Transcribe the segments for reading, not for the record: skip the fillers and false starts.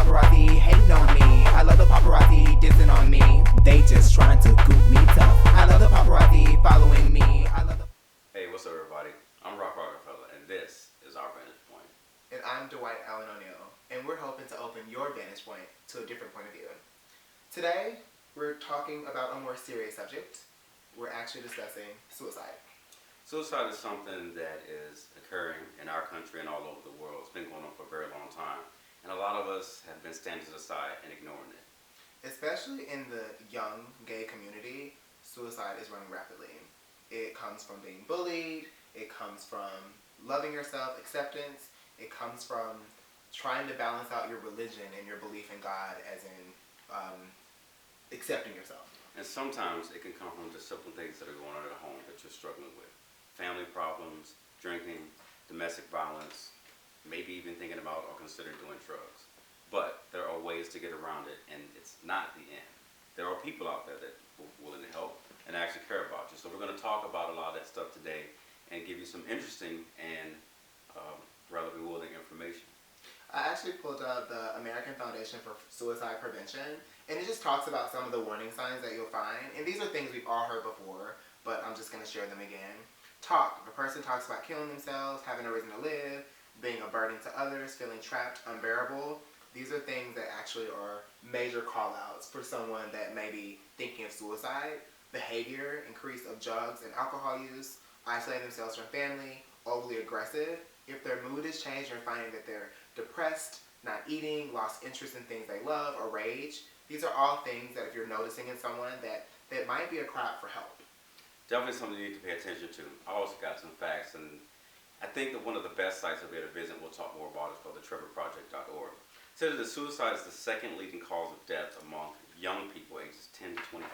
paparazzi hating on me. I love the paparazzi dissing on me. They just trying to goop me tough. I love the paparazzi following me. I love the... Hey, what's up, everybody? I'm Rockafella, and this is our Vantage Point. And I'm Dwight, and we're hoping to open your vantage point to a different point of view. Today, we're talking about a more serious subject. We're actually discussing suicide. Suicide is something that is occurring in our country and all over the world. It's been going on for a very long time, and a lot of us have been standing aside and ignoring it. Especially in the young gay community, suicide is running rapidly. It comes from being bullied, it comes from loving yourself, acceptance, it comes from trying to balance out your religion and your belief in God, as in accepting yourself. And sometimes it can come from just simple things that are going on at home that you're struggling with. Family problems, drinking, domestic violence, maybe even thinking about or considering doing drugs. But there are ways to get around it, and it's not the end. There are people out there that are willing to help and actually care about you. So we're going to talk about a lot of that stuff today and give you some interesting and rather bewildering information. I actually pulled up the American Foundation for Suicide Prevention, and it just talks about some of the warning signs that you'll find. And these are things we've all heard before, but I'm just going to share them again. Talk. If a person talks about killing themselves, having a reason to live, being a burden to others, feeling trapped, unbearable, these are things that actually are major call-outs for someone that may be thinking of suicide. Behavior, increase of drugs and alcohol use, isolating themselves from family, overly aggressive. If their mood is changed or finding that they're depressed, not eating, lost interest in things they love, or rage, these are all things that if you're noticing in someone that might be a cry out for help. Definitely something you need to pay attention to. I also got some facts, and I think that one of the best sites I'll be able to visit, we'll talk more about, is called the trevorproject.org. It says that suicide is the second leading cause of death among young people ages 10 to 24.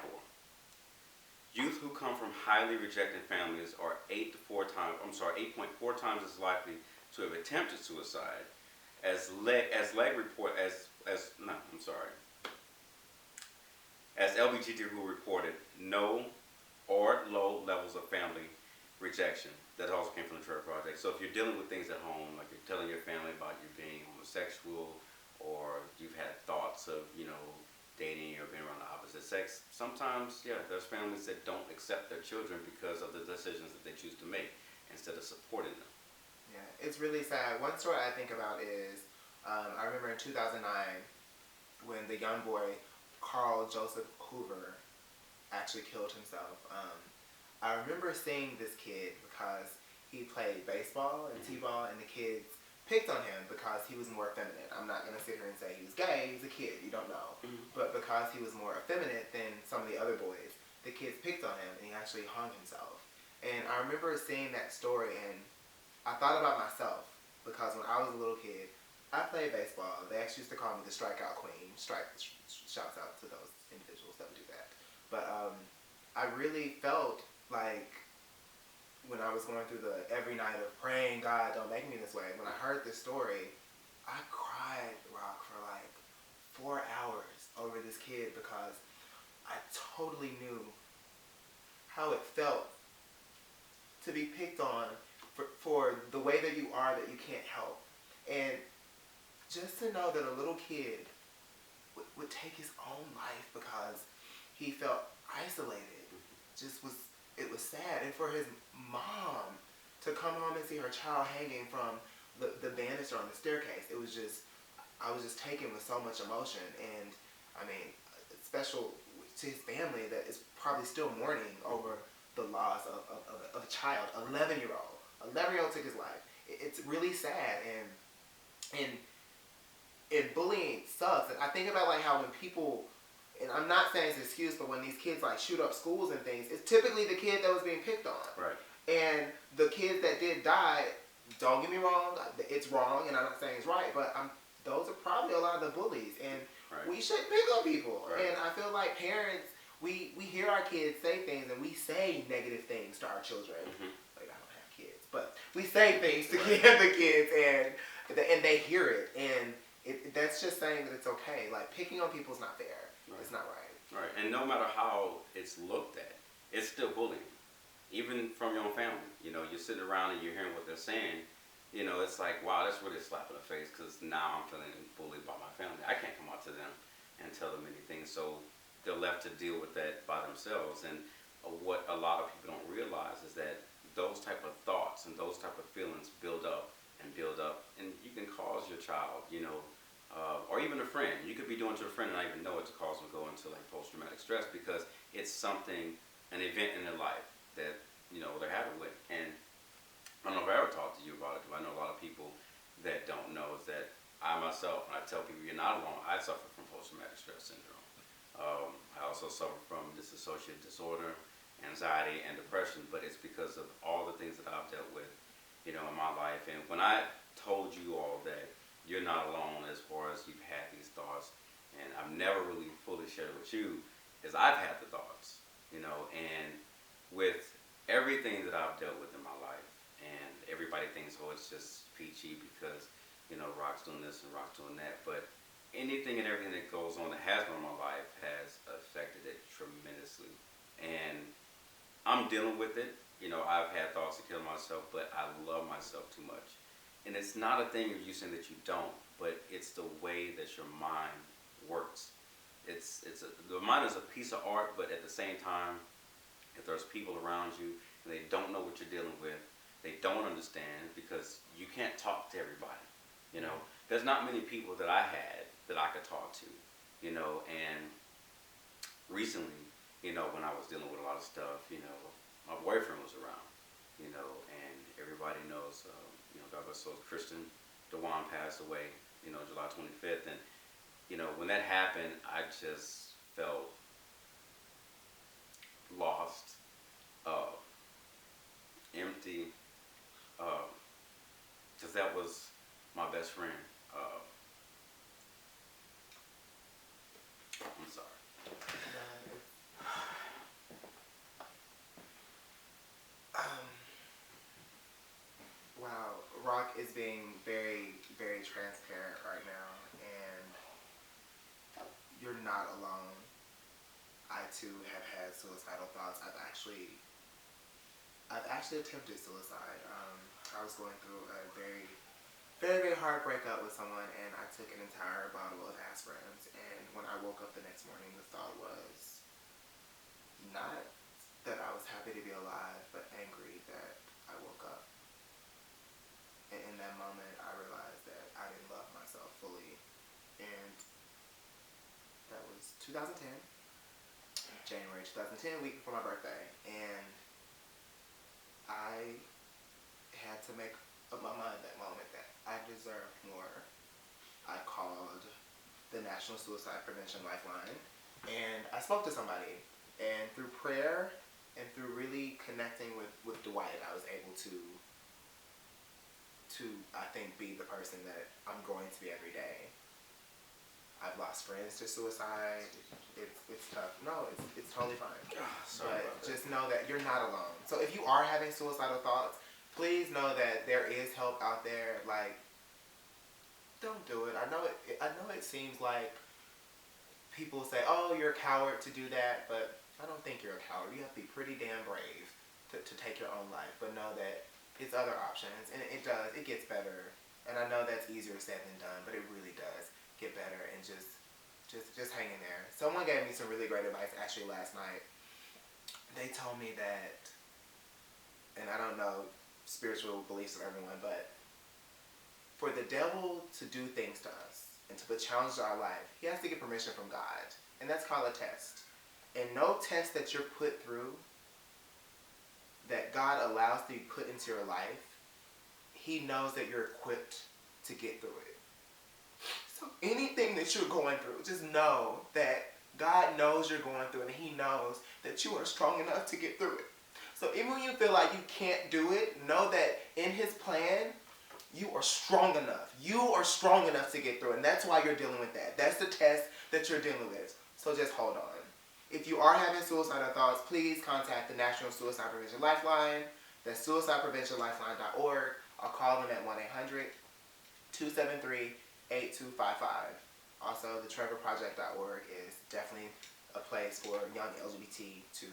Youth who come from highly rejected families are 8.4 times as likely to have attempted suicide as LBGT who reported no or low levels of family rejection. That also came from the Trevor Project. So if you're dealing with things at home, like you're telling your family about you being homosexual, or you've had thoughts of, dating or being around the opposite sex, sometimes, there's families that don't accept their children because of the decisions that they choose to make instead of supporting them. Yeah, it's really sad. One story I think about is, I remember in 2009 when the young boy, Carl Joseph Hoover, actually killed himself. I remember seeing this kid because he played baseball and t-ball, and the kids picked on him because he was more effeminate. I'm not going to sit here and say he was gay. He's a kid. You don't know. But because he was more effeminate than some of the other boys, the kids picked on him, and he actually hung himself. And I remember seeing that story, and I thought about myself because when I was a little kid, I played baseball. They actually used to call me the strikeout queen. Shouts out to those individuals that would do that. But I really felt like when I was going through the every night of praying, God, don't make me this way, when I heard this story, I cried, Rock, for like 4 hours over this kid because I totally knew how it felt to be picked on for the way that you are that you can't help. And just to know that a little kid would take his own life because he felt isolated, it was sad. And for his mom to come home and see her child hanging from the banister on the staircase, I was just taken with so much emotion. And I mean, special to his family that is probably still mourning over the loss of a child, 11-year-old. 11-year-old took his life. It's really sad, and bullying sucks. And I think about like how when people, and I'm not saying it's an excuse, but when these kids like shoot up schools and things, it's typically the kid that was being picked on. Right. And the kids that did die, don't get me wrong, it's wrong, and I'm not saying it's right, but those are probably a lot of the bullies, and we shouldn't pick on people. Right. And I feel like parents, we hear our kids say things, and we say negative things to our children. Like, I don't have kids, but we say things to the kids, and they hear it, and that's just saying that it's okay. Like, picking on people is not fair. Right. It's not right. Right, and no matter how it's looked at, it's still bullying. Even from your own family. You're sitting around and you're hearing what they're saying. it's like, wow, that's really a slap in the face because now I'm feeling bullied by my family. I can't come out to them and tell them anything, so they're left to deal with that by themselves. And what a lot of people don't realize is that those type of thoughts and those type of feelings build up, and you can cause your child, or even a friend. You could be doing to a friend and not even know it to cause them to go into like post-traumatic stress because it's something, an event in their life that they're having with. And I don't know if I ever talked to you about it. I know a lot of people that don't know is that I myself, when I tell people you're not alone, I suffer from post-traumatic stress syndrome. I also suffer from dissociative disorder, anxiety, and depression, but it's because of all the things that I've dealt with, in my life. And when I told you all that you're not alone as far as you've had these thoughts, and I've never really fully shared with you, is I've had the thoughts, and with everything that I've dealt with in my life, and everybody thinks, oh, it's just peachy because, Rock's doing this and Rock's doing that. But anything and everything that goes on that has been in my life has affected it tremendously. And I'm dealing with it. I've had thoughts to kill myself, but I love myself too much. And it's not a thing of you saying that you don't, but it's the way that your mind works. The mind is a piece of art, but at the same time, if there's people around you and they don't know what you're dealing with, they don't understand because you can't talk to everybody. There's not many people that I had that I could talk to, and recently, when I was dealing with a lot of stuff, my boyfriend was around, and everybody knows, God bless those, Christian Dewan passed away, July 25th, and, when that happened, I just felt lost, empty, because that was my best friend. I'm sorry. Wow, Rock is being very, very transparent right now, and you're not alone. I too have had suicidal thoughts. I've actually attempted suicide. I was going through a very, very, very hard breakup with someone, and I took an entire bottle of aspirins. And when I woke up the next morning, the thought was not that I was happy to be alive, but angry that I woke up. And in that moment, I realized that I didn't love myself fully. And that was 2010, January 2010, week before my birthday. And I had to make up my mind that moment that I deserved more. I called the National Suicide Prevention Lifeline, and I spoke to somebody. And through prayer and through really connecting with Dwight, I was able to I think be the person that I'm going to be every day. I've lost friends to suicide. It's tough. No, it's totally fine. But just know that you're not alone. So if you are having suicidal thoughts, please know that there is help out there. Like, don't do it. I know it seems like people say, "Oh, you're a coward to do that," but I don't think you're a coward. You have to be pretty damn brave to take your own life. But know that it's other options, and it gets better. And I know that's easier said than done, but it really does get better. And just hang in there. Someone gave me some really great advice actually last night. They told me that, and I don't know spiritual beliefs of everyone, but for the devil to do things to us and to put challenges to our life, he has to get permission from God, and that's called a test. And no test that you're put through, that God allows to be put into your life, he knows that you're equipped to get through it. So anything that you're going through, just know that God knows you're going through it, and he knows that you are strong enough to get through it. So even when you feel like you can't do it, know that in his plan, you are strong enough. You are strong enough to get through it, and that's why you're dealing with that. That's the test that you're dealing with. So just hold on. If you are having suicidal thoughts, please contact the National Suicide Prevention Lifeline. That's suicidepreventionlifeline.org. Or call them at 1-800-273-8255. Also, the trevorproject.org is definitely a place for young LGBT to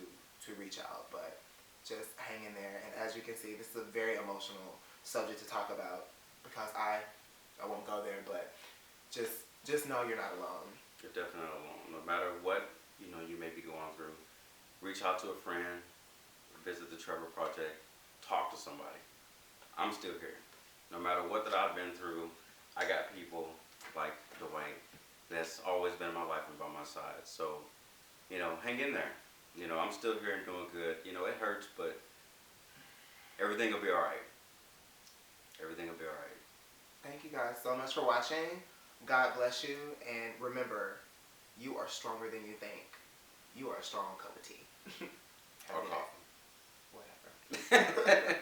reach out. But just hang in there. And as you can see, this is a very emotional subject to talk about because I won't go there, but just know you're not alone. You're definitely not alone. No matter what, you may be going through, reach out to a friend, visit the Trevor Project, talk to somebody. I'm still here. No matter what that I've been through, I got people like Dwight that's always been in my life and by my side. So, hang in there. I'm still here and doing good. It hurts, but everything will be all right. Everything will be all right. Thank you guys so much for watching. God bless you, and remember, you are stronger than you think. You are a strong cup of tea. Or Happy coffee. day. Whatever.